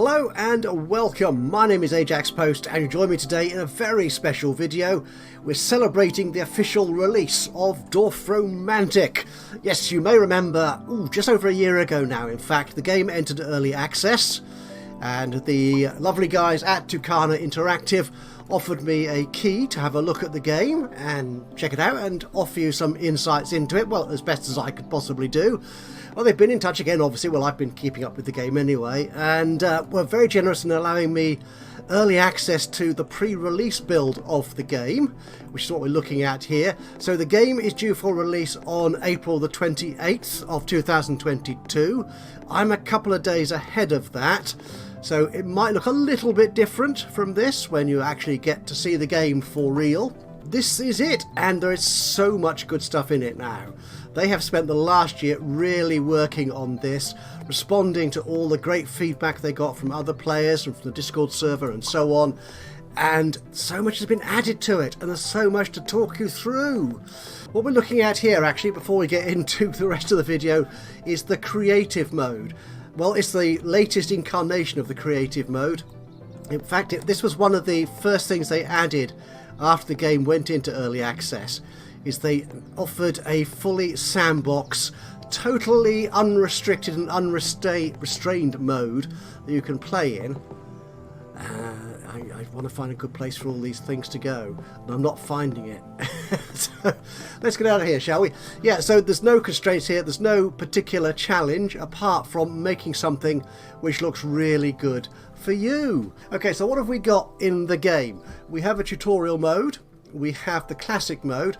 Hello and welcome, my name is Ajaxpost and you join me today in a very special video. We're celebrating the official release of Dorfromantik. Yes, you may remember, just over a year ago now in fact, the game entered early access and the lovely guys at Toukana Interactive offered me a key to have a look at the game and check it out and offer you some insights into it, well, as best as I could possibly do. Well, they've been in touch again, obviously. Well, I've been keeping up with the game anyway, and were very generous in allowing me early access to the pre-release build of the game, which is what we're looking at here. So the game is due for release on April the 28th of 2022. I'm a couple of days ahead of that, so it might look a little bit different from this when you actually get to see the game for real. This is it, and there is so much good stuff in it now. They have spent the last year really working on this, responding to all the great feedback they got from other players and from the Discord server and so on, and so much has been added to it, and there's so much to talk you through. What we're looking at here, actually, before we get into the rest of the video, is the creative mode. Well, it's the latest incarnation of the creative mode. In fact, this was one of the first things they added after the game went into early access, is they offered a fully sandbox, totally unrestricted and unrestrained mode that you can play in. I want to find a good place for all these things to go, and I'm not finding it. So let's get out of here, shall we? Yeah, so there's no constraints here, there's no particular challenge apart from making something which looks really good for you. Okay, so what have we got in the game? We have a tutorial mode, we have the classic mode,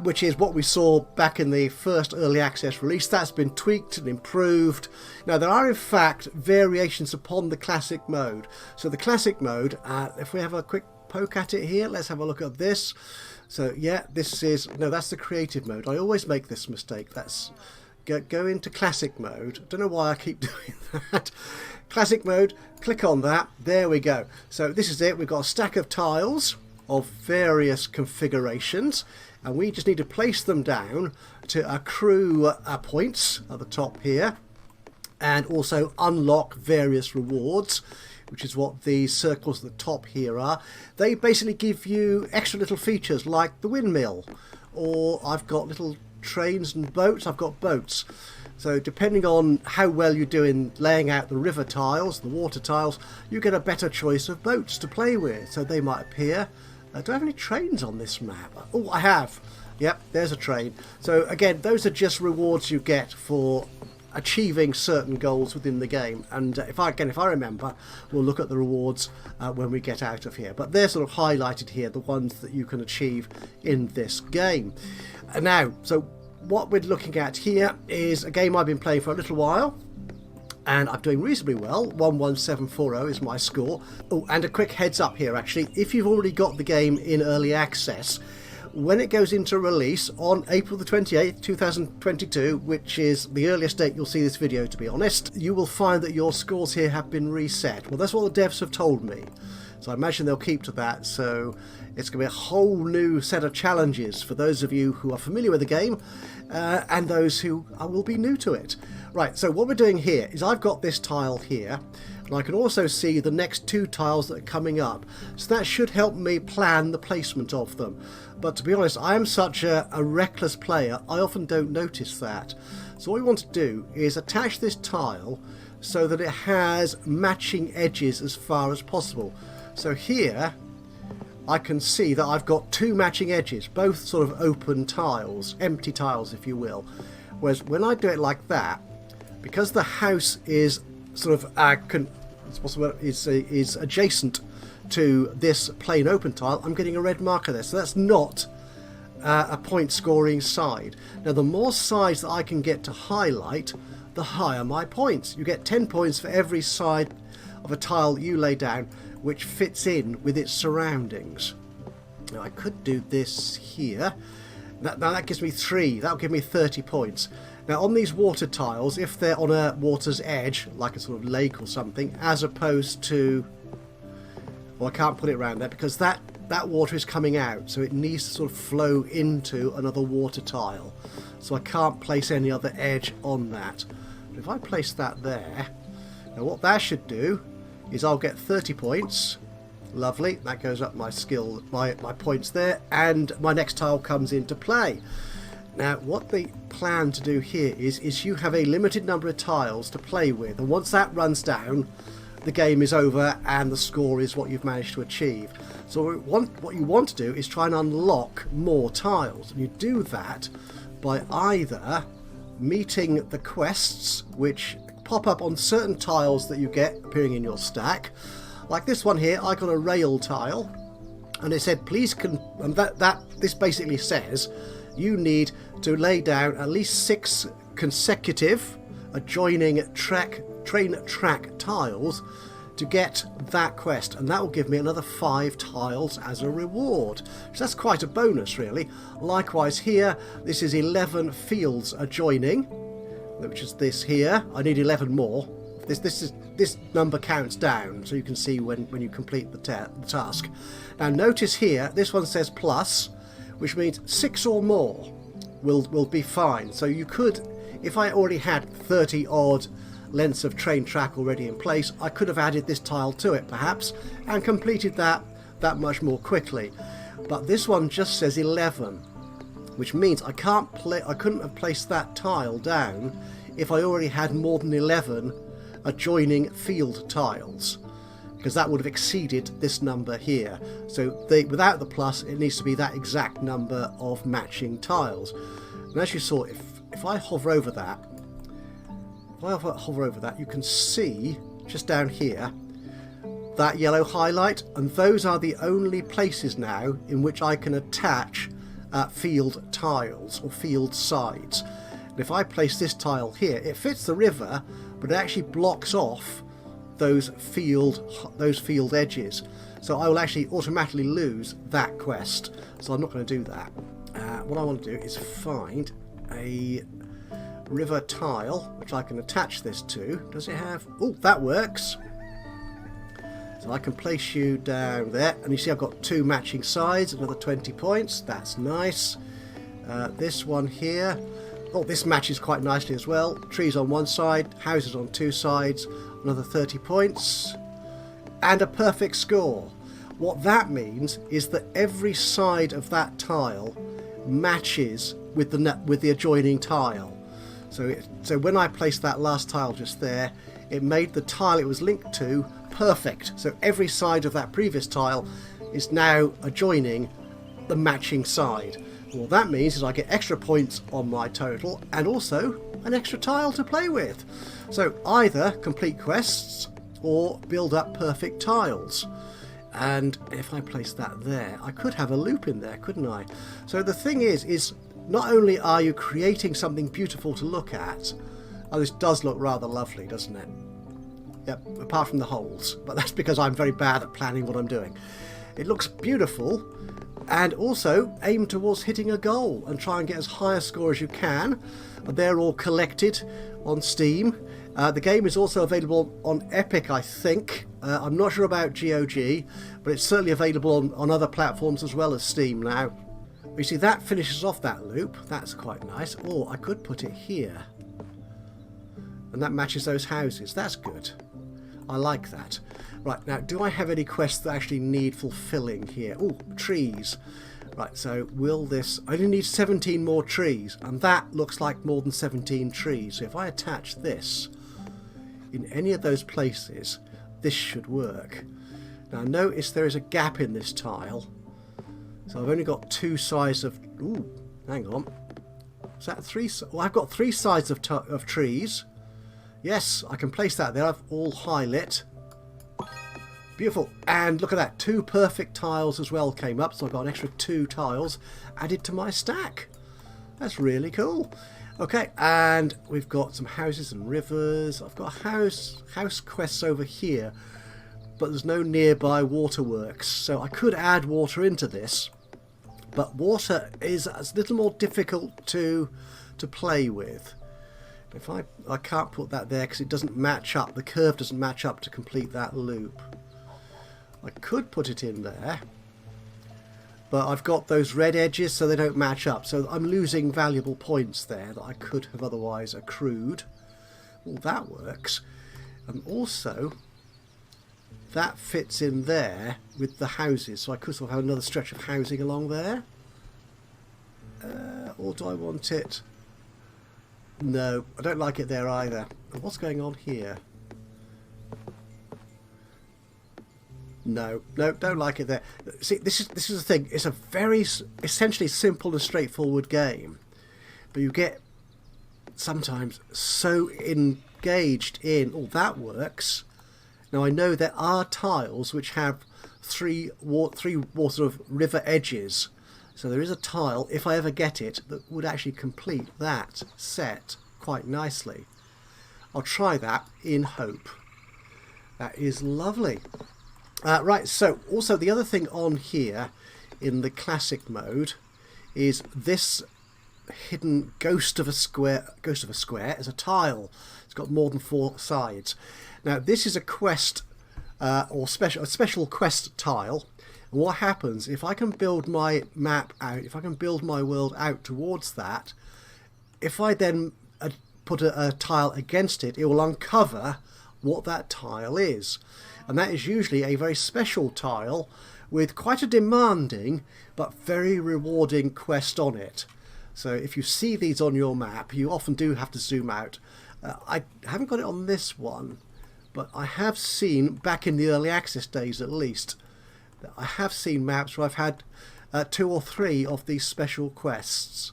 which is what we saw back in the first early access release. That's been tweaked and improved. Now there are in fact variations upon the classic mode. So the classic mode, if we have a quick poke at it here, let's have a look at this. So yeah, that's the creative mode. I always make this mistake. That's go into classic mode. Don't know why I keep doing that. Classic mode, click on that, there we go. So this is it, we've got a stack of tiles of various configurations, and we just need to place them down to accrue points at the top here, and also unlock various rewards, which is what these circles at the top here are. They basically give you extra little features like the windmill, or I've got little trains and boats. I've got boats. So depending on how well you do in laying out the river tiles, the water tiles, you get a better choice of boats to play with. So they might appear. Do I have any trains on this map? Oh, I have. Yep, there's a train. So again, those are just rewards you get for achieving certain goals within the game. And if I remember, we'll look at the rewards when we get out of here. But they're sort of highlighted here, the ones that you can achieve in this game. Now, so what we're looking at here is a game I've been playing for a little while, and I'm doing reasonably well. 11740 is my score. Oh, and a quick heads up here actually, if you've already got the game in early access, when it goes into release on April the 28th 2022, which is the earliest date you'll see this video to be honest, you will find that your scores here have been reset. Well, that's what the devs have told me, so I imagine they'll keep to that. So it's going to be a whole new set of challenges for those of you who are familiar with the game and those who will be new to it. Right, so what we're doing here is I've got this tile here, and I can also see the next two tiles that are coming up. So that should help me plan the placement of them. But to be honest, I am such a reckless player, I often don't notice that. So what we want to do is attach this tile so that it has matching edges as far as possible. So here I can see that I've got two matching edges, both sort of open tiles, empty tiles if you will. Whereas when I do it like that, because the house is sort of is adjacent to this plain open tile, I'm getting a red marker there. So that's not a point scoring side. Now the more sides that I can get to highlight, the higher my points. You get 10 points for every side of a tile you lay down which fits in with its surroundings. Now I could do this here. Now that gives me 3, that'll give me 30 points. Now on these water tiles, if they're on a water's edge, like a sort of lake or something, as opposed to, well, I can't put it around there because that water is coming out, so it needs to sort of flow into another water tile. So I can't place any other edge on that. But if I place that there, now what that should do is I'll get 30 points. Lovely, that goes up my skill, my points there, and my next tile comes into play. Now what they plan to do here is you have a limited number of tiles to play with, and once that runs down, the game is over and the score is what you've managed to achieve. So what you want to do is try and unlock more tiles, and you do that by either meeting the quests which pop up on certain tiles that you get appearing in your stack. Like this one here, I got a rail tile, and it said please and this basically says you need to lay down at least 6 consecutive adjoining train track tiles to get that quest, and that will give me another 5 tiles as a reward. So that's quite a bonus really. Likewise here, this is 11 fields adjoining, which is this here. I need 11 more. This number counts down, so you can see when you complete the task. Now notice here, this one says plus, which means 6 or more will be fine. So you could, if I already had 30 odd lengths of train track already in place, I could have added this tile to it perhaps and completed that much more quickly. But this one just says 11, which means I couldn't have placed that tile down if I already had more than 11 adjoining field tiles, because that would have exceeded this number here. So without the plus, it needs to be that exact number of matching tiles. And as you saw, if I hover over that, you can see just down here that yellow highlight, and those are the only places now in which I can attach field tiles or field sides. And if I place this tile here, it fits the river, but it actually blocks off those field edges. So I will actually automatically lose that quest. So I'm not going to do that. What I want to do is find a river tile which I can attach this to. Does it have... Oh, that works. So I can place you down there, and you see I've got 2 matching sides, another 20 points. That's nice. This one here, oh, this matches quite nicely as well. Trees on one side, houses on 2 sides, another 30 points, and a perfect score. What that means is that every side of that tile matches with the adjoining tile. So when I placed that last tile just there, it made the tile it was linked to perfect. So every side of that previous tile is now adjoining the matching side. What that means is I get extra points on my total and also an extra tile to play with. So either complete quests or build up perfect tiles. And if I place that there, I could have a loop in there, couldn't I? So the thing is not only are you creating something beautiful to look at, oh, this does look rather lovely, doesn't it? Yep, apart from the holes, but that's because I'm very bad at planning what I'm doing. It looks beautiful, and also aim towards hitting a goal and try and get as high a score as you can. They're all collected on Steam. The game is also available on Epic, I think. I'm not sure about GOG, but it's certainly available on other platforms as well as Steam now. You see, that finishes off that loop. That's quite nice. Or I could put it here, and that matches those houses. That's good. I like that. Right, now, do I have any quests that actually need fulfilling here? Oh, trees. Right, so will this... I only need 17 more trees, and that looks like more than 17 trees. So if I attach this in any of those places, this should work. Now, notice there is a gap in this tile. So I've only got 2 sides of... Ooh, hang on. Is that 3... Well, I've got 3 sides of trees. Yes, I can place that there. I've all highlit. Beautiful. And look at that. 2 perfect tiles as well came up. So I've got an extra 2 tiles added to my stack. That's really cool. Okay, and we've got some houses and rivers. I've got house quests over here, but there's no nearby waterworks. So I could add water into this, but water is a little more difficult to play with. If I can't put that there because it doesn't match up. The curve doesn't match up to complete that loop. I could put it in there, but I've got those red edges so they don't match up. So I'm losing valuable points there that I could have otherwise accrued. Well, that works. And also, that fits in there with the houses. So I could sort of have another stretch of housing along there. Or do I want it? No, I don't like it there either. And what's going on here? No, don't like it there. See, this is the thing. It's a very essentially simple and straightforward game, but you get sometimes so engaged in, oh, that works. Now I know there are tiles which have three sort of river edges, so there is a tile, if I ever get it, that would actually complete that set quite nicely. I'll try that in hope. That is lovely. Right, so also the other thing on here in the classic mode is this hidden ghost of a square as a tile. It's got more than 4 sides. Now this is a quest or a special quest tile, and what happens if I can build my map out, if I can build my world out towards that, if I then put a tile against it, it will uncover what that tile is. And that is usually a very special tile with quite a demanding but very rewarding quest on it. So if you see these on your map, you often do have to zoom out. I haven't got it on this one, but I have seen, back in the early access days at least, that I have seen maps where I've had 2 or 3 of these special quests.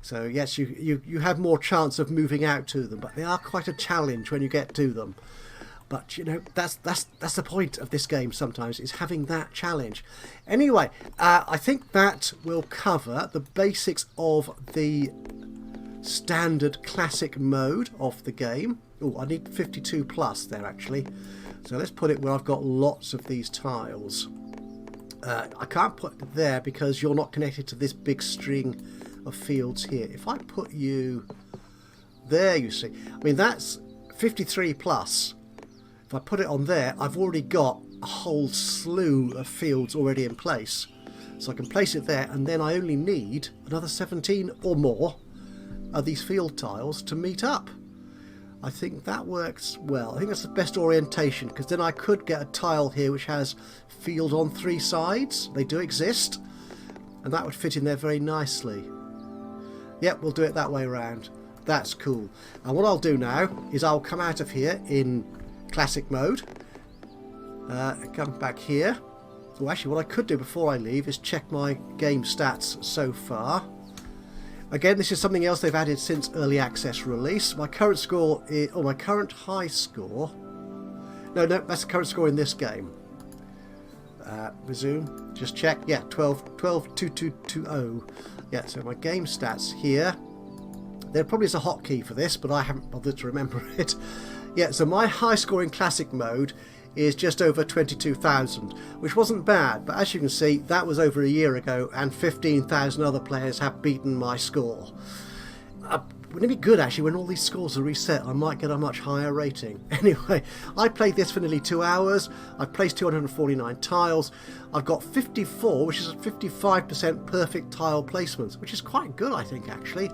So yes, you have more chance of moving out to them, but they are quite a challenge when you get to them. But you know, that's the point of this game sometimes, is having that challenge. Anyway, I think that will cover the basics of the standard classic mode of the game. Oh, I need 52 plus there actually. So let's put it where I've got lots of these tiles. I can't put it there because you're not connected to this big string of fields here. If I put you there, you see, I mean that's 53 plus. If I put it on there, I've already got a whole slew of fields already in place. So I can place it there, and then I only need another 17 or more of these field tiles to meet up. I think that works well. I think that's the best orientation, because then I could get a tile here which has field on 3 sides. They do exist, and that would fit in there very nicely. Yep, we'll do it that way around. That's cool. And what I'll do now is I'll come out of here in classic mode, come back here. So actually what I could do before I leave is check my game stats so far. Again, this is something else they've added since early access release. My current score is, my current high score, no, that's the current score in this game. Resume, just check, yeah, 2220. Yeah, so my game stats here, there probably is a hotkey for this, but I haven't bothered to remember it. Yeah, so my high score in classic mode is just over 22,000, which wasn't bad, but as you can see, that was over a year ago, and 15,000 other players have beaten my score. Wouldn't it be good actually when all these scores are reset? I might get a much higher rating. Anyway, I played this for nearly 2 hours. I've placed 249 tiles. I've got 54, which is 55% perfect tile placements, which is quite good, I think, actually.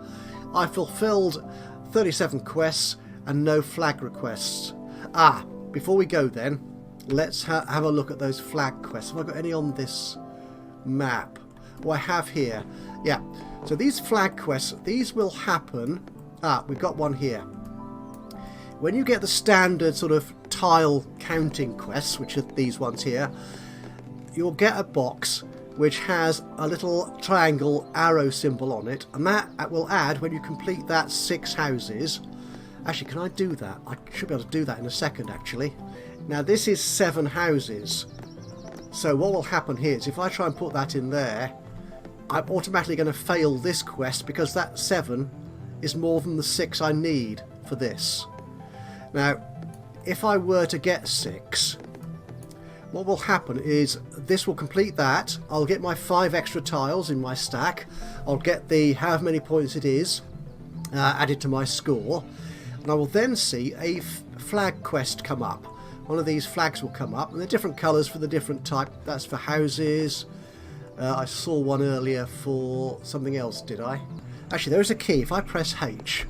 I fulfilled 37 quests and no flag requests. Before we go then, let's have a look at those flag quests. Have I got any on this map? Oh, I have here. Yeah, so these flag quests, these will happen. We've got one here. When you get the standard sort of tile counting quests, which are these ones here, you'll get a box which has a little triangle arrow symbol on it, and that will add, when you complete that, 6 houses. Actually, can I do that? I should be able to do that in a second, actually. Now, this is 7 houses. So what will happen here is if I try and put that in there, I'm automatically going to fail this quest because that 7 is more than the 6 I need for this. Now, if I were to get 6, what will happen is this will complete that. I'll get my 5 extra tiles in my stack. I'll get the however many points it is added to my score. And I will then see a flag quest come up. One of these flags will come up, and they're different colours for the different type. That's for houses. I saw one earlier for something else, did I? Actually, there is a key. If I press H,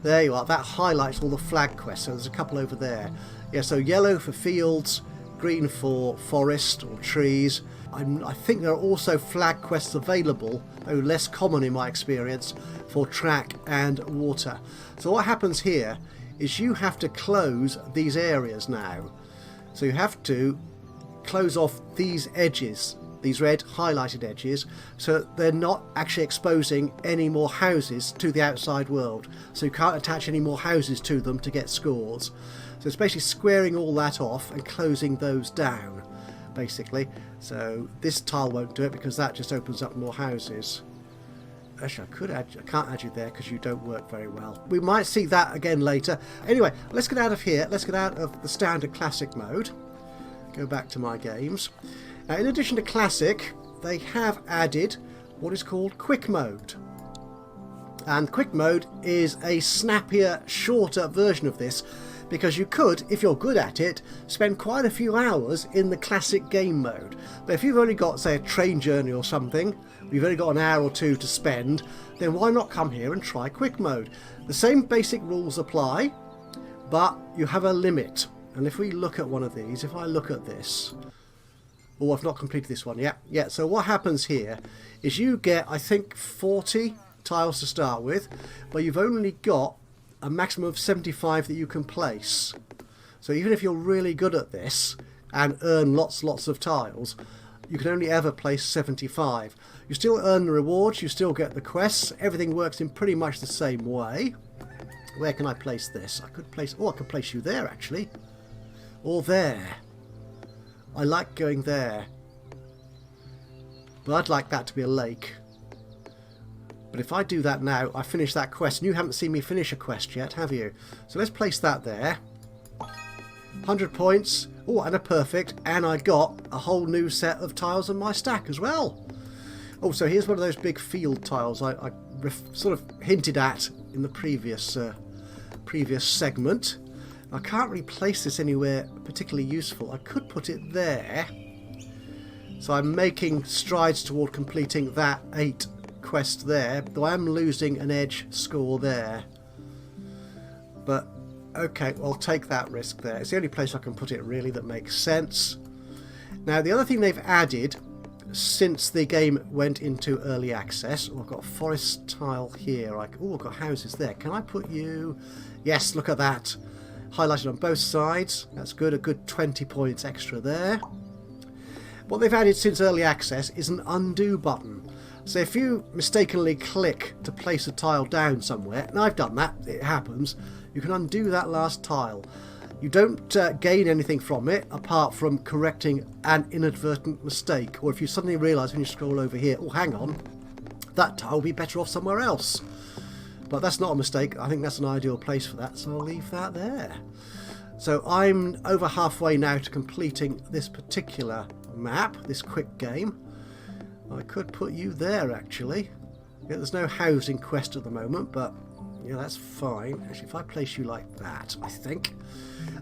there you are. That highlights all the flag quests. So there's a couple over there. Yeah, so yellow for fields, green for forest or trees. I think there are also flag quests available, though less common in my experience, for track and water. So what happens here is you have to close these areas now. So you have to close off these edges, these red highlighted edges, so they're not actually exposing any more houses to the outside world. So you can't attach any more houses to them to get scores. So it's basically squaring all that off and closing those down, basically. So this tile won't do it because that just opens up more houses. Actually, I can't add you there because you don't work very well. We might see that again later. Anyway, let's get out of here. Let's get out of the standard classic mode. Go back to my games. Now, in addition to classic, they have added what is called quick mode. And quick mode is a snappier, shorter version of this, because you could, if you're good at it, spend quite a few hours in the classic game mode. But if you've only got, say, a train journey or something, you've only got an hour or two to spend, then why not come here and try quick mode? The same basic rules apply, but you have a limit. And if we look at one of these, if I look at this, oh, I've not completed this one yet. Yeah, so what happens here is you get, I think, 40 tiles to start with, but you've only got a maximum of 75 that you can place. So even if you're really good at this and earn lots of tiles, you can only ever place 75. You still earn the rewards, you still get the quests, everything works in pretty much the same way. Where can I place this? I could place you there actually. Or there. I like going there. But I'd like that to be a lake. But if I do that now, I finish that quest. And you haven't seen me finish a quest yet, have you? So let's place that there. 100 points. Oh, and a perfect. And I got a whole new set of tiles on my stack as well. Oh, so here's one of those big field tiles I sort of hinted at in the previous segment. I can't really place this anywhere particularly useful. I could put it there. So I'm making strides toward completing that 8 quest there, though I am losing an edge score there. But okay, I'll take that risk there. It's the only place I can put it really that makes sense. Now the other thing they've added since the game went into early access, I've got a forest tile here. I've got houses there. Can I put you? Yes, look at that. Highlighted on both sides. That's good. A good 20 points extra there. What they've added since early access is an undo button. So if you mistakenly click to place a tile down somewhere, and I've done that, it happens, you can undo that last tile. You don't gain anything from it apart from correcting an inadvertent mistake, or if you suddenly realise when you scroll over here, oh hang on, that tile will be better off somewhere else. But that's not a mistake. I think that's an ideal place for that, so I'll leave that there. So I'm over halfway now to completing this particular map, this quick game. I could put you there actually. Yeah, there's no housing quest at the moment, but yeah, that's fine. Actually, if I place you like that, I think.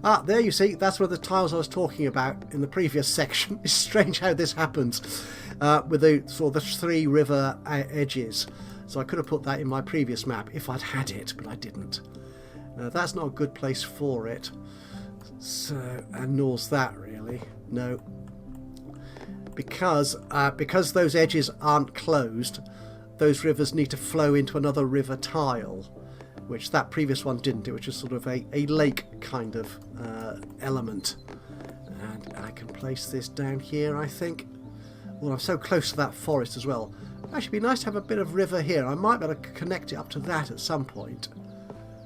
Ah, there you see, that's one of the tiles I was talking about in the previous section. It's strange how this happens with the sort of the 3 river edges. So I could have put that in my previous map if I'd had it, but I didn't. That's not a good place for it. So, and nor's that really. No. Because those edges aren't closed, those rivers need to flow into another river tile, which that previous one didn't. It was just sort of a lake kind of element. And I can place this down here, I think. Well, I'm so close to that forest as well. Actually, it'd be nice to have a bit of river here. I might be able to connect it up to that at some point.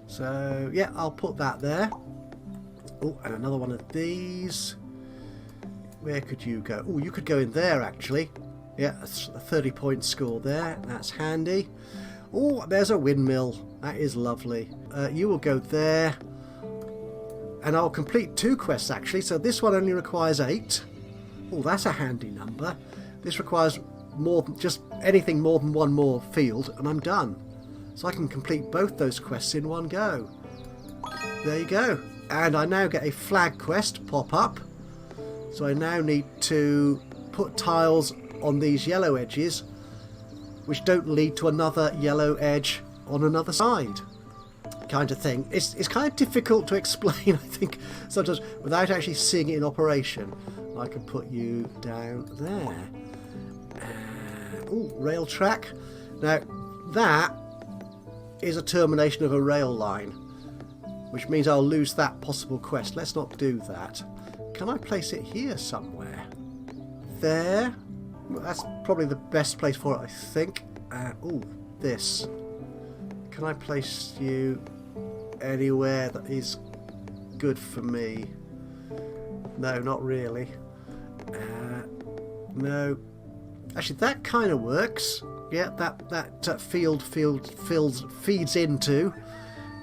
So, yeah, I'll put that there. Oh, and another one of these. Where could you go? Oh, you could go in there, actually. Yeah, a 30-point score there. That's handy. Oh, there's a windmill. That is lovely. You will go there. And I'll complete 2 quests, actually. So this one only requires 8. Oh, that's a handy number. This requires more than just anything more than 1 more field, and I'm done. So I can complete both those quests in one go. There you go. And I now get a flag quest pop up. So I now need to put tiles on these yellow edges which don't lead to another yellow edge on another side. kind of thing. It's kind of difficult to explain, I think, sometimes without actually seeing it in operation. I can put you down there. Ooh, rail track. Now, that is a termination of a rail line, which means I'll lose that possible quest. Let's not do that. Can I place it here somewhere? There. That's probably the best place for it, I think. Ooh, this. Can I place you anywhere that is good for me? No, not really. No. Actually, that kind of works. Yeah, that field feeds into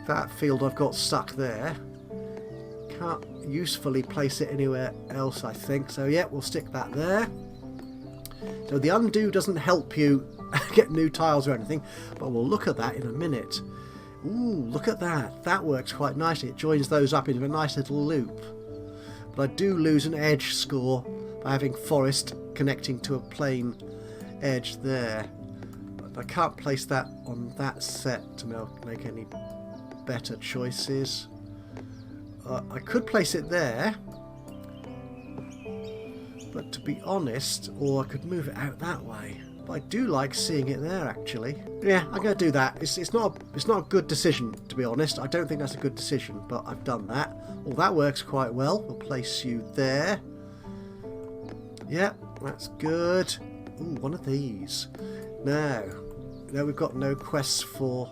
that field I've got stuck there. Can't usefully place it anywhere else, I think. So yeah, we'll stick that there. So the undo doesn't help you get new tiles or anything, but we'll look at that in a minute. Ooh, look at that. That works quite nicely. It joins those up into a nice little loop. But I do lose an edge score by having forest connecting to a plain edge there. But I can't place that on that set to make any better choices. I could place it there, but to be honest, or I could move it out that way. But I do like seeing it there, actually. Yeah, I'm going to do that. It's not a good decision, to be honest. I don't think that's a good decision, but I've done that. Well, that works quite well. We'll place you there. Yeah, that's good. Ooh, one of these. Now, we've got no quests for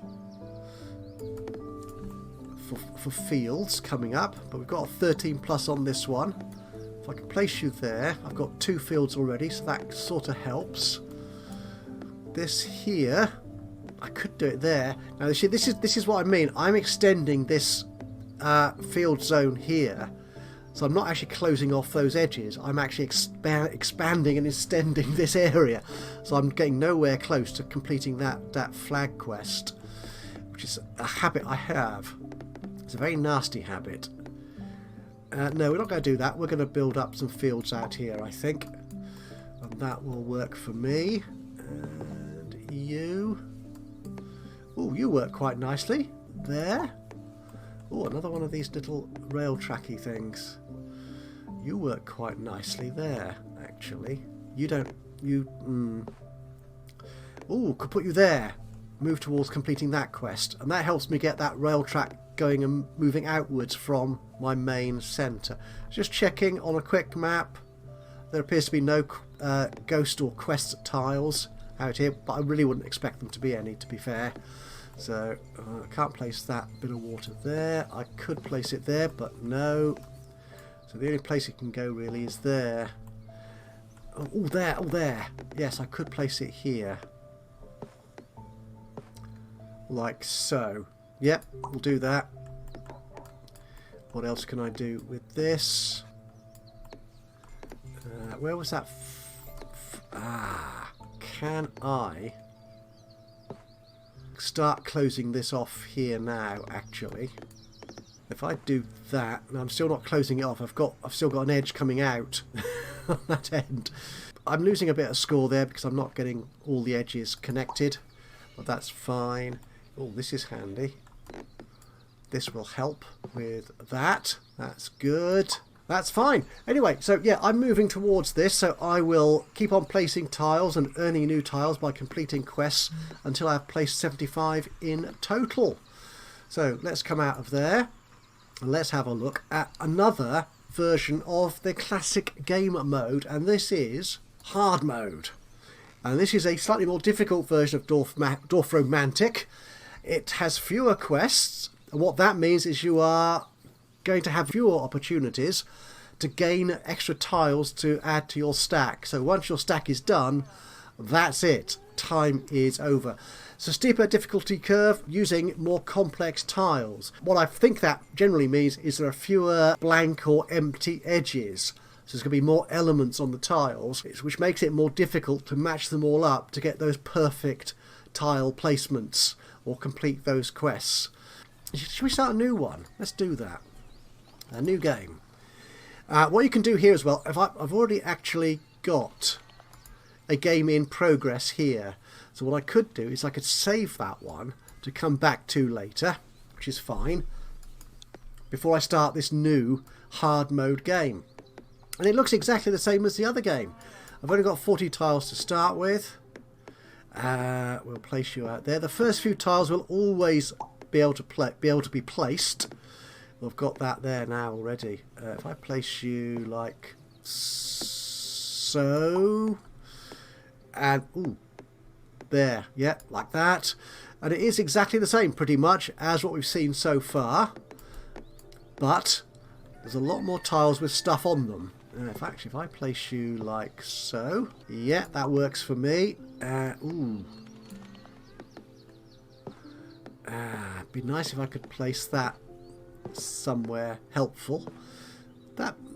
fields coming up, but we've got a 13 plus on this one. If I can place you there, I've got 2 fields already, so that sort of helps. This here, I could do it there. Now, this is what I mean. I'm extending this field zone here, so I'm not actually closing off those edges. I'm actually expanding and extending this area, so I'm getting nowhere close to completing that flag quest, which is a habit I have. It's a very nasty habit. No, we're not going to do that. We're going to build up some fields out here, I think. And that will work for me. And you. Oh, you work quite nicely. There. Oh, another one of these little rail tracky things. You work quite nicely there, actually. You don't... Oh, could put you there. Move towards completing that quest. And that helps me get that rail track going and moving outwards from my main centre. Just checking on a quick map. There appears to be no ghost or quest tiles out here, but I really wouldn't expect them to be any, to be fair. So I can't place that bit of water there. I could place it there, but no. So the only place it can go really is there. Oh, there, oh, there. Yes, I could place it here. Like so. Yep, we'll do that. What else can I do with this? Where was that? Can I start closing this off here now, actually? If I do that, and I'm still not closing it off, I've still got an edge coming out on that end. I'm losing a bit of score there because I'm not getting all the edges connected, but that's fine. Oh, this is handy. This will help with that. That's good. That's fine. Anyway, so yeah, I'm moving towards this, so I will keep on placing tiles and earning new tiles by completing quests until I've placed 75 in total. So let's come out of there and let's have a look at another version of the classic game mode, and this is hard mode. And this is a slightly more difficult version of Dorfromantik. It has fewer quests, and what that means is you are going to have fewer opportunities to gain extra tiles to add to your stack. So once your stack is done, that's it. Time is over. So steeper difficulty curve using more complex tiles. What I think that generally means is there are fewer blank or empty edges. So there's going to be more elements on the tiles, which makes it more difficult to match them all up to get those perfect tile placements or complete those quests. Should we start a new one? Let's do that. A new game. What you can do here as well, I've already actually got a game in progress here. So what I could do is I could save that one to come back to later. which is fine, before I start this new hard mode game. And it looks exactly the same as the other game. I've only got 40 tiles to start with. We'll place you out there. The first few tiles will always be able to be placed. We've got that there now already. If I place you like so, and ooh, there, yeah, like that. And it is exactly the same pretty much as what we've seen so far, but there's a lot more tiles with stuff on them. If I place you like so, yeah, that works for me. Ooh. It'd be nice if I could place that somewhere helpful.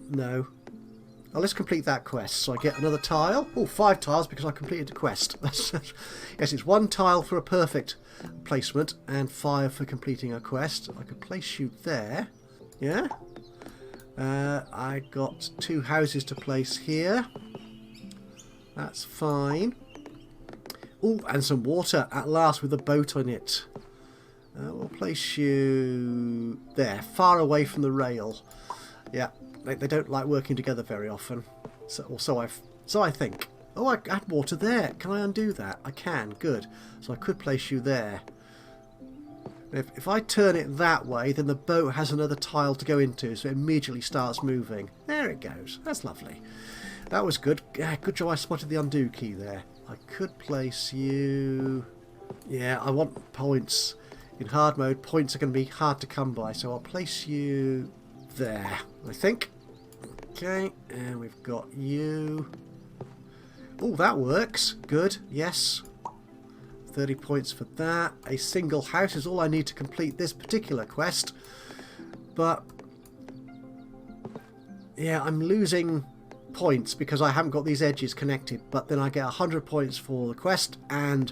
No. Oh, let's complete that quest. So I get another tile. Oh, 5 tiles because I completed the quest. Yes, it's 1 tile for a perfect placement and 5 for completing a quest. I could place you there. Yeah. I got 2 houses to place here. That's fine. Oh, and some water at last with a boat on it. We'll place you there, far away from the rail. Yeah, they don't like working together very often. So I think. Oh, I had water there. Can I undo that? I can. Good. So I could place you there. If I turn it that way, then the boat has another tile to go into, so it immediately starts moving. There it goes. That's lovely. That was good. Good job I spotted the undo key there. I could place you... Yeah, I want points. In hard mode, points are going to be hard to come by, so I'll place you there, I think. Okay, and we've got you. Oh, that works. Good, yes. 30 points for that. A single house is all I need to complete this particular quest. But, yeah, I'm losing points because I haven't got these edges connected. But then I get 100 points for the quest and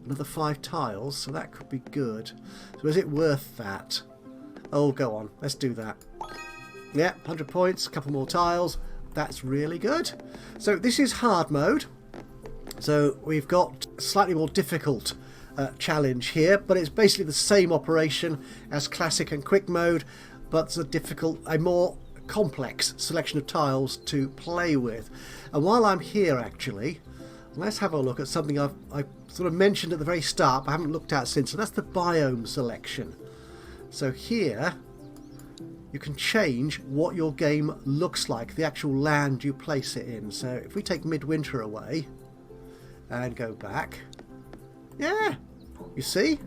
another 5 tiles, so that could be good. So is it worth that? Oh, go on. Let's do that. Yeah, 100 points, a couple more tiles. That's really good. So this is hard mode. So we've got a slightly more difficult challenge here, but it's basically the same operation as classic and quick mode, but it's a more complex selection of tiles to play with. And while I'm here, actually, let's have a look at something I sort of mentioned at the very start, but I haven't looked at since, and that's the biome selection. So here, you can change what your game looks like, the actual land you place it in. So if we take midwinter away and go back, yeah, you see?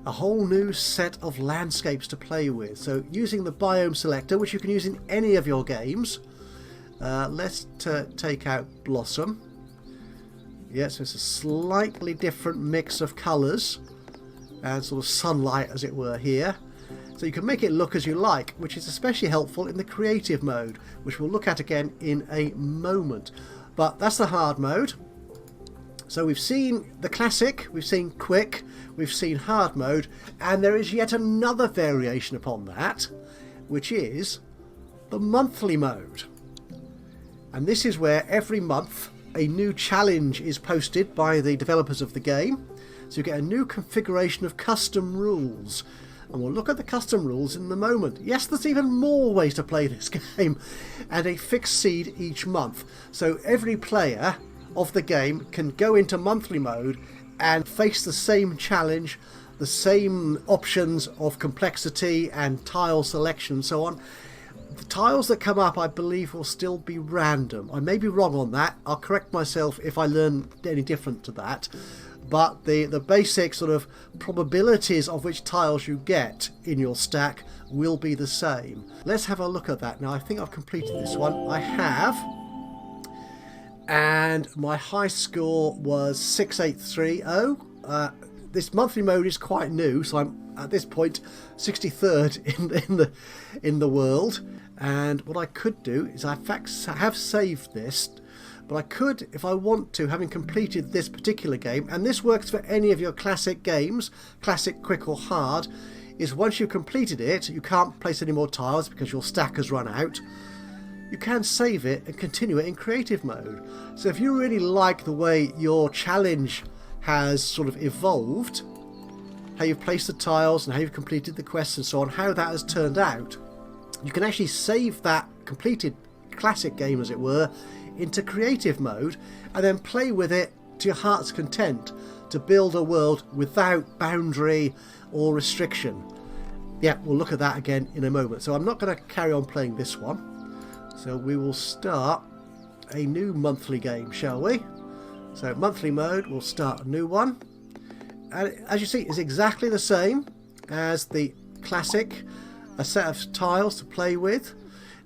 A whole new set of landscapes to play with. So using the biome selector, which you can use in any of your games, let's take out blossom. Yeah, so it's a slightly different mix of colours and sort of sunlight, as it were, here. So you can make it look as you like, which is especially helpful in the creative mode, which we'll look at again in a moment. But that's the hard mode. So we've seen the classic, we've seen quick, we've seen hard mode, and there is yet another variation upon that, which is the monthly mode. And this is where every month a new challenge is posted by the developers of the game. So you get a new configuration of custom rules. And we'll look at the custom rules in a moment. Yes, there's even more ways to play this game, and a fixed seed each month. So every player of the game can go into monthly mode and face the same challenge, the same options of complexity and tile selection and so on. The tiles that come up, I believe, will still be random. I may be wrong on that. I'll correct myself if I learn any different to that. But the basic sort of probabilities of which tiles you get in your stack will be the same. Let's have a look at that. Now, I think I've completed this one. I have. And my high score was 6830. This monthly mode is quite new, so I'm at this point 63rd in the world. And what I could do is I have saved this, but I could, if I want to, having completed this particular game, and this works for any of your classic games, classic, quick or hard, is once you've completed it, you can't place any more tiles because your stack has run out. You can save it and continue it in creative mode. So if you really like the way your challenge has sort of evolved, how you've placed the tiles and how you've completed the quests and so on, how that has turned out, you can actually save that completed classic game, as it were, into creative mode and then play with it to your heart's content to build a world without boundary or restriction. Yeah, we'll look at that again in a moment. So I'm not going to carry on playing this one. So we will start a new monthly game, shall we? So monthly mode, we'll start a new one. And as you see, it's exactly the same as the classic, a set of tiles to play with.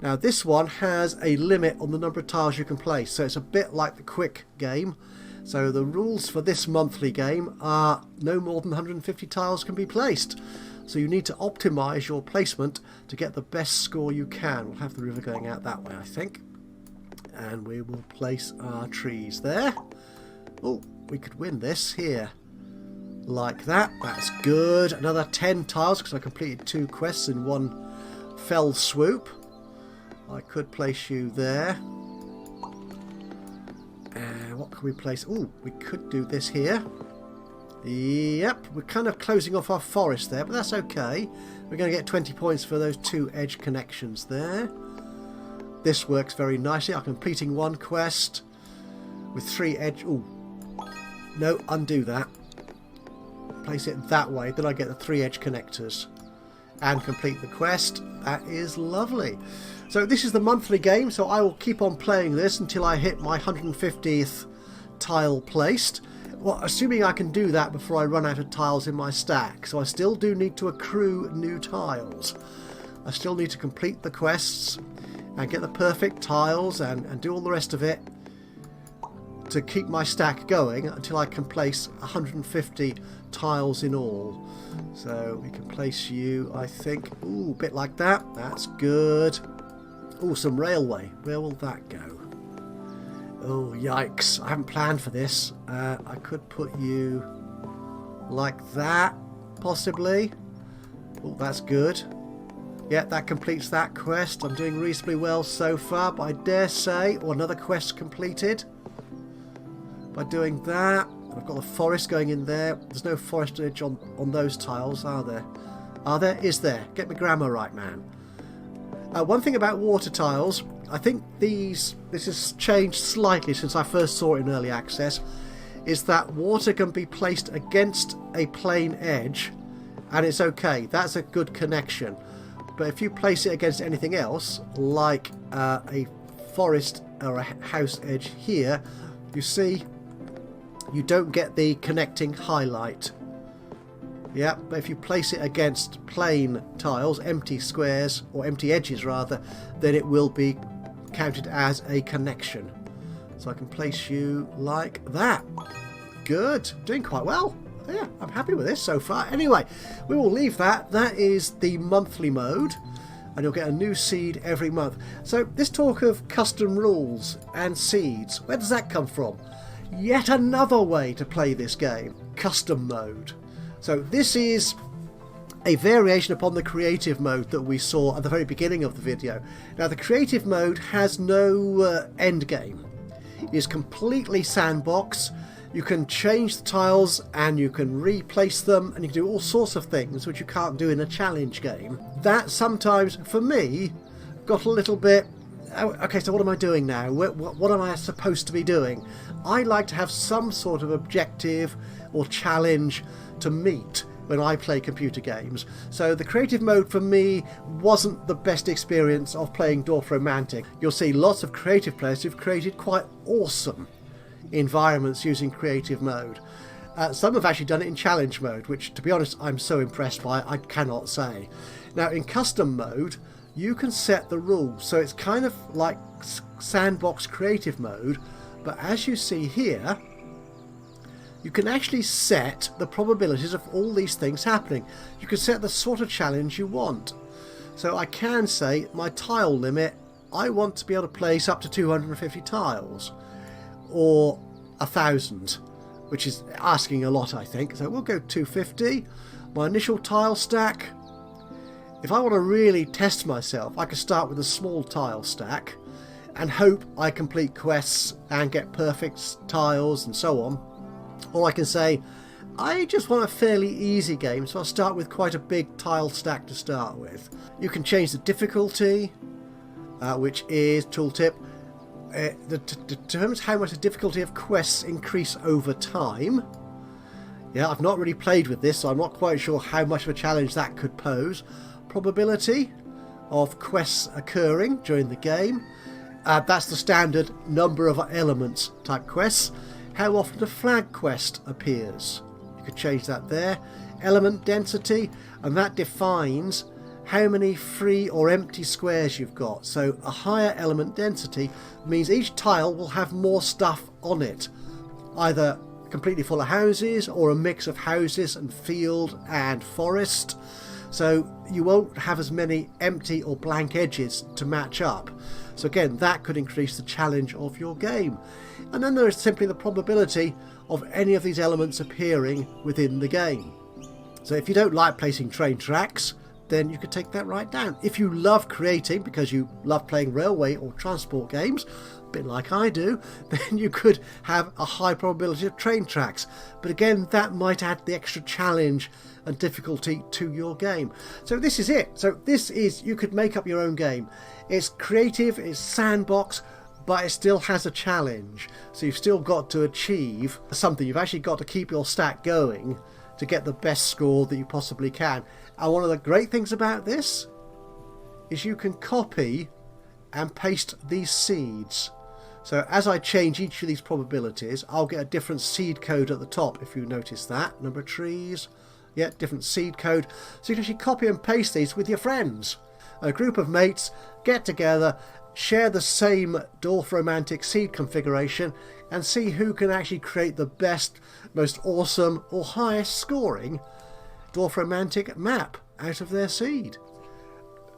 Now this one has a limit on the number of tiles you can place, so it's a bit like the quick game. So the rules for this monthly game are no more than 150 tiles can be placed. So you need to optimise your placement to get the best score you can. We'll have the river going out that way, I think. And we will place our trees there. Oh, we could win this here. Like that. That's good. Another 10 tiles because I completed 2 quests in one fell swoop. I could place you there. What can we place? Oh, we could do this here. Yep, we're kind of closing off our forest there, but that's okay. We're going to get 20 points for those 2 edge connections there. This works very nicely. I'm completing 1 quest with 3 edge... Oh, no, undo that. Place it that way, then I get the 3 edge connectors and complete the quest. That is lovely. So this is the monthly game, so I will keep on playing this until I hit my 150th tile placed. Well, assuming I can do that before I run out of tiles in my stack. So I still do need to accrue new tiles. I still need to complete the quests and get the perfect tiles and do all the rest of it to keep my stack going until I can place 150 tiles in all. So we can place you, I think, ooh, a bit like that. That's good. Oh, some railway. Where will that go? Oh, yikes. I haven't planned for this. I could put you like that, possibly. Oh, that's good. Yeah, that completes that quest. I'm doing reasonably well so far, but I dare say... Oh, another quest completed. By doing that, I've got the forest going in there. There's no forest edge on those tiles, are there? Are there? Is there? Get my grammar right, man. One thing about water tiles, I think this has changed slightly since I first saw it in early access, is that water can be placed against a plain edge and it's okay. That's a good connection. But if you place it against anything else, like a forest or a house edge here, you see you don't get the connecting highlight. Yeah, but if you place it against plain tiles, empty squares, or empty edges rather, then it will be counted as a connection. So I can place you like that. Good, doing quite well. Yeah, I'm happy with this so far. Anyway, we will leave that. That is the monthly mode, and you'll get a new seed every month. So this talk of custom rules and seeds, where does that come from? Yet another way to play this game, custom mode. So this is a variation upon the creative mode that we saw at the very beginning of the video. Now the creative mode has no end game. It is completely sandbox. You can change the tiles and you can replace them and you can do all sorts of things which you can't do in a challenge game. That sometimes, for me, got a little bit... Okay, so what am I doing now? What am I supposed to be doing? I like to have some sort of objective or challenge to meet when I play computer games. So the creative mode for me wasn't the best experience of playing Dorfromantik. You'll see lots of creative players who've created quite awesome environments using creative mode. Some have actually done it in challenge mode, which to be honest I'm so impressed by I cannot say. Now in custom mode you can set the rules, so it's kind of like sandbox creative mode, but as you see here you can actually set the probabilities of all these things happening. You can set the sort of challenge you want. So I can say my tile limit, I want to be able to place up to 250 tiles or 1,000, which is asking a lot I think. So we'll go 250. My initial tile stack, if I want to really test myself, I can start with a small tile stack and hope I complete quests and get perfect tiles and so on. Or I can say, I just want a fairly easy game, so I'll start with quite a big tile stack to start with. You can change the difficulty, which is tooltip. Determines how much the difficulty of quests increase over time. Yeah, I've not really played with this, so I'm not quite sure how much of a challenge that could pose. Probability of quests occurring during the game. That's the standard number of elements type quests. How often a flag quest appears. You could change that there. Element density, and that defines how many free or empty squares you've got. So a higher element density means each tile will have more stuff on it. Either completely full of houses or a mix of houses and field and forest. So you won't have as many empty or blank edges to match up. So again, that could increase the challenge of your game. And then there is simply the probability of any of these elements appearing within the game. So if you don't like placing train tracks, then you could take that right down. If you love creating because you love playing railway or transport games, a bit like I do, then you could have a high probability of train tracks. But again, that might add the extra challenge and difficulty to your game. So this is it. So this is, you could make up your own game. It's creative, it's sandbox, but it still has a challenge. So you've still got to achieve something. You've actually got to keep your stack going to get the best score that you possibly can. And one of the great things about this is you can copy and paste these seeds. So as I change each of these probabilities, I'll get a different seed code at the top, if you notice that. Number of trees, yeah, different seed code. So you can actually copy and paste these with your friends. A group of mates get together, share the same Dorfromantik seed configuration, and see who can actually create the best, most awesome or highest scoring Dorfromantik map out of their seed.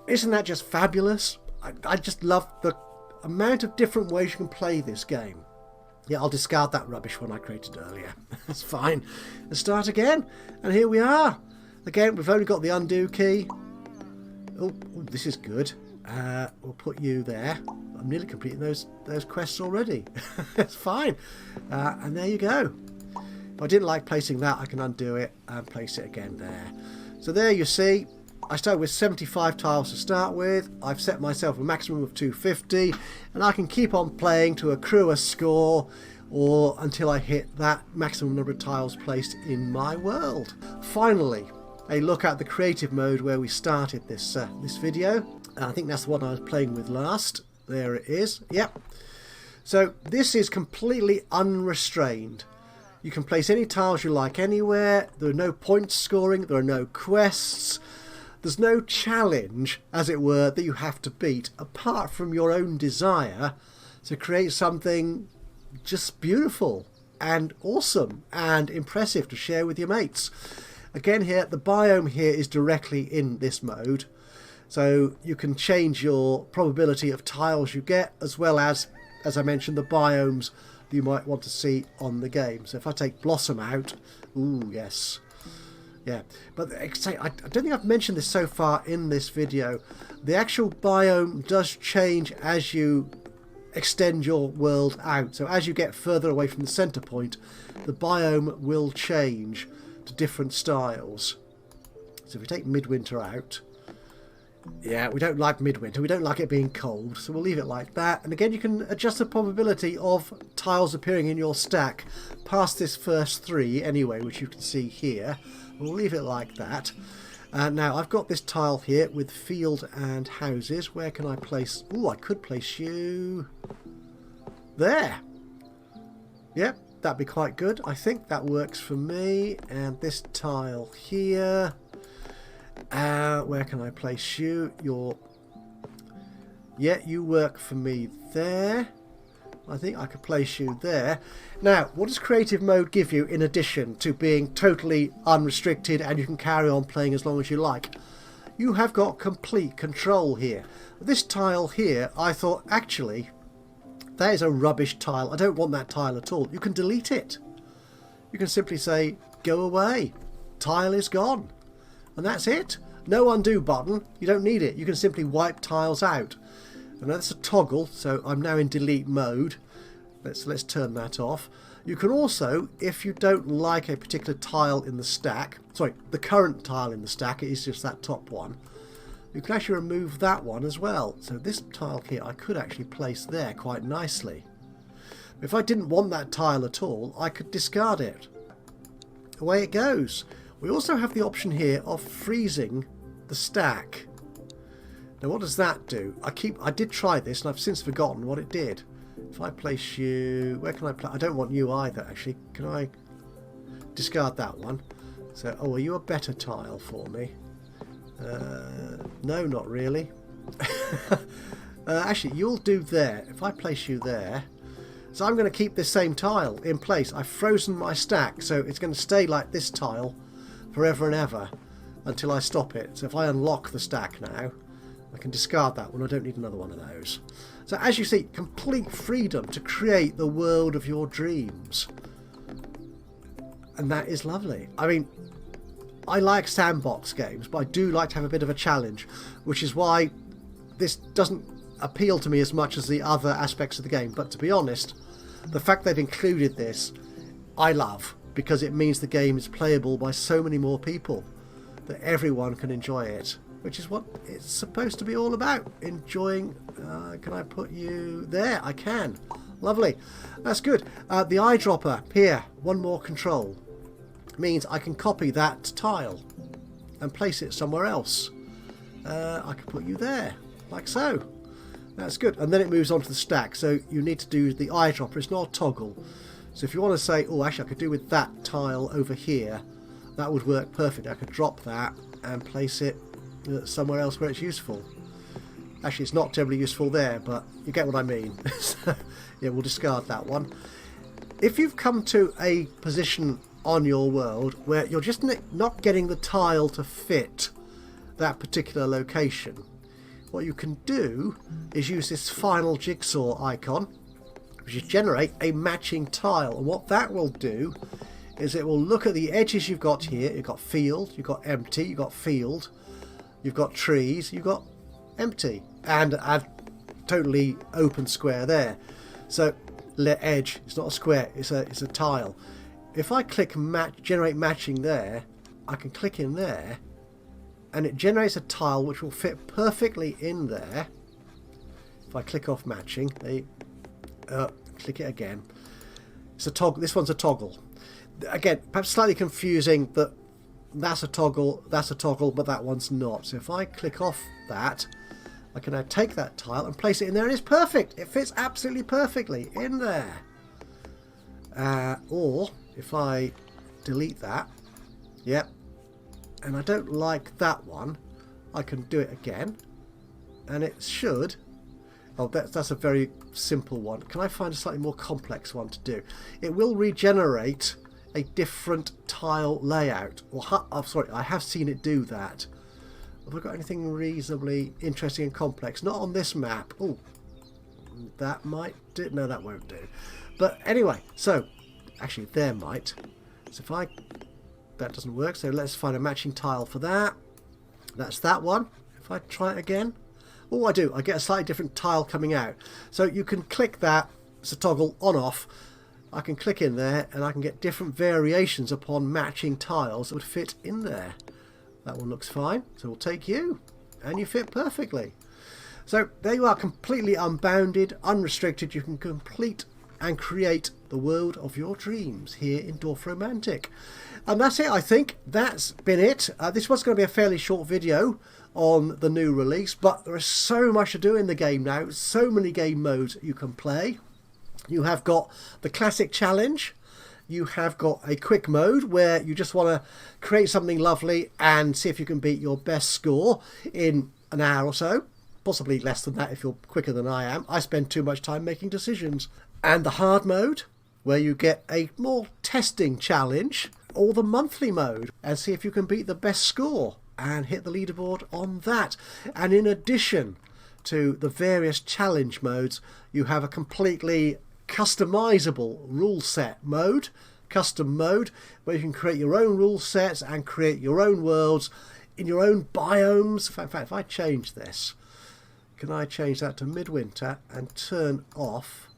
Isn't that just fabulous? I just love the amount of different ways you can play this game. Yeah, I'll discard that rubbish one I created earlier. That's fine. Let's start again, and here we are. Again, we've only got the undo key. Oh, this is good. We'll put you there. I'm nearly completing those quests already. It's fine. And there you go. If I didn't like placing that, I can undo it and place it again there. So there you see, I started with 75 tiles to start with. I've set myself a maximum of 250, and I can keep on playing to accrue a score or until I hit that maximum number of tiles placed in my world. Finally, a look at the creative mode where we started this video. I think that's the one I was playing with last. There it is. Yep. So this is completely unrestrained. You can place any tiles you like anywhere. There are no points scoring. There are no quests. There's no challenge, as it were, that you have to beat, apart from your own desire to create something just beautiful and awesome and impressive to share with your mates. Again here, the biome here is directly in this mode. So you can change your probability of tiles you get, as well as I mentioned, the biomes that you might want to see on the game. So if I take Blossom out, ooh, yes. Yeah, but I don't think I've mentioned this so far in this video. The actual biome does change as you extend your world out. So as you get further away from the center point, the biome will change to different styles. So if we take midwinter out, yeah, we don't like midwinter, we don't like it being cold, so we'll leave it like that. And again, you can adjust the probability of tiles appearing in your stack past this first 3 anyway, which you can see here. We'll leave it like that. Now I've got this tile here with field and houses. Where can I place? Oh, I could place you there. Yep, that'd be quite good. I think that works for me. And this tile here. Where can I place you? Yeah, you work for me there. I think I could place you there. Now, what does creative mode give you in addition to being totally unrestricted and you can carry on playing as long as you like? You have got complete control here. This tile here, I thought, actually, that is a rubbish tile. I don't want that tile at all. You can delete it. You can simply say, go away. Tile is gone. And that's it. No undo button. You don't need it. You can simply wipe tiles out. And that's a toggle, so I'm now in delete mode. Let's turn that off. You can also, if you don't like a particular tile in the stack, sorry, the current tile in the stack, it is just that top one, you can actually remove that one as well. So this tile here I could actually place there quite nicely. If I didn't want that tile at all, I could discard it. Away it goes. We also have the option here of freezing the stack. Now what does that do? I did try this and I've since forgotten what it did. If I place you... Where can I place... I don't want you either, actually. Can I discard that one? So, oh, are you a better tile for me? No, not really. Actually, you'll do there. If I place you there... So I'm going to keep this same tile in place. I've frozen my stack, so it's going to stay like this tile forever and ever until I stop it. So if I unlock the stack now, I can discard that one. I don't need another one of those. So as you see, complete freedom to create the world of your dreams. And that is lovely. I mean, I like sandbox games, but I do like to have a bit of a challenge, which is why this doesn't appeal to me as much as the other aspects of the game. But to be honest, the fact they've included this, I love, because it means the game is playable by so many more people, that everyone can enjoy it. Which is what it's supposed to be all about. Enjoying... can I put you there? I can. Lovely. That's good. The eyedropper here. One more control. Means I can copy that tile and place it somewhere else. I can put you there. Like so. That's good. And then it moves on to the stack. So you need to do the eyedropper. It's not a toggle. So if you want to say, oh, actually I could do with that tile over here, that would work perfect. I could drop that and place it somewhere else where it's useful. Actually, it's not terribly useful there, but you get what I mean. So, yeah, we'll discard that one. If you've come to a position on your world where you're just not getting the tile to fit that particular location, what you can do is use this final jigsaw icon, which is generate a matching tile. And what that will do is it will look at the edges you've got here. You've got field, you've got empty, you've got field, you've got trees, you've got empty, and a totally open square there. So edge, it's not a square, it's a tile. If I click generate matching there, I can click in there and it generates a tile which will fit perfectly in there. If I click off matching, click it again. It's a toggle. This one's a toggle. Again, perhaps slightly confusing that that's a toggle, but that one's not. So if I click off that, I can now take that tile and place it in there, and it's perfect. It fits absolutely perfectly in there. Or if I delete that, yep, and I don't like that one, I can do it again, and it should. Oh, that's a very simple one. Can I find a slightly more complex one to do? It will regenerate a different tile layout. I'm sorry, I have seen it do that. Have I got anything reasonably interesting and complex? Not on this map. Oh, that might do. No, that won't do. But anyway, so actually there might. So if that doesn't work, so let's find a matching tile for that. That's that one. If I try it again, oh, I do. I get a slightly different tile coming out. So you can click that. It's a toggle on off. I can click in there and I can get different variations upon matching tiles that would fit in there. That one looks fine, so we'll take you, and you fit perfectly. So there you are, completely unbounded, unrestricted. You can complete and create the world of your dreams here in Dorfromantik. And that's it, I think. That's been it. This was going to be a fairly short video on the new release, but there is so much to do in the game now. So many game modes you can play. You have got the classic challenge. You have got a quick mode where you just want to create something lovely and see if you can beat your best score in an hour or so. Possibly less than that if you're quicker than I am. I spend too much time making decisions. And the hard mode, where you get a more testing challenge, or the monthly mode, and see if you can beat the best score and hit the leaderboard on that. And in addition to the various challenge modes, you have a completely customizable rule set mode, custom mode, where you can create your own rule sets and create your own worlds in your own biomes. In fact, if I change this, can I change that to midwinter and turn off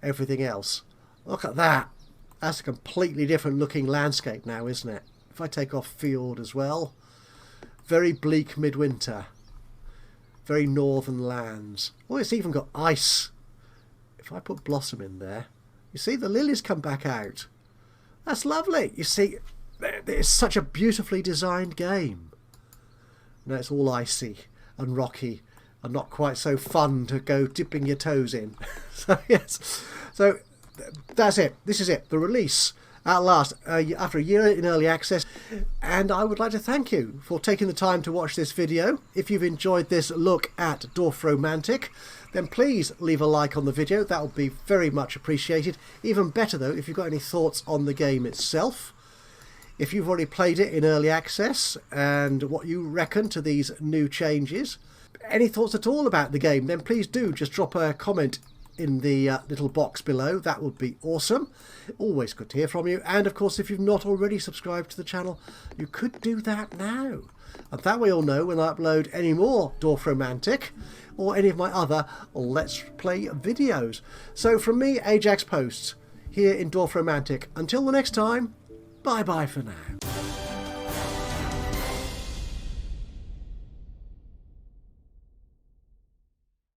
everything else. Look at that. That's a completely different looking landscape now, isn't it? If I take off field as well, very bleak midwinter, very northern lands. Oh, it's even got ice. If I put blossom in there, you see the lilies come back out. That's lovely. You see, it's such a beautifully designed game. Now it's all icy and rocky and not quite so fun to go dipping your toes in. So yes, so that's it. This is it. The release at last, after a year in early access. And I would like to thank you for taking the time to watch this video. If you've enjoyed this look at Dorfromantik, then please leave a like on the video. That would be very much appreciated. Even better though, if you've got any thoughts on the game itself. If you've already played it in early access and what you reckon to these new changes. Any thoughts at all about the game, then please do just drop a comment in the little box below. That would be awesome. Always good to hear from you. And of course, if you've not already subscribed to the channel, you could do that now. And that way you'll know when I upload any more Dorfromantik or any of my other Let's Play videos. So from me, Ajaxpost, here in Dorfromantik. Until the next time, bye bye for now.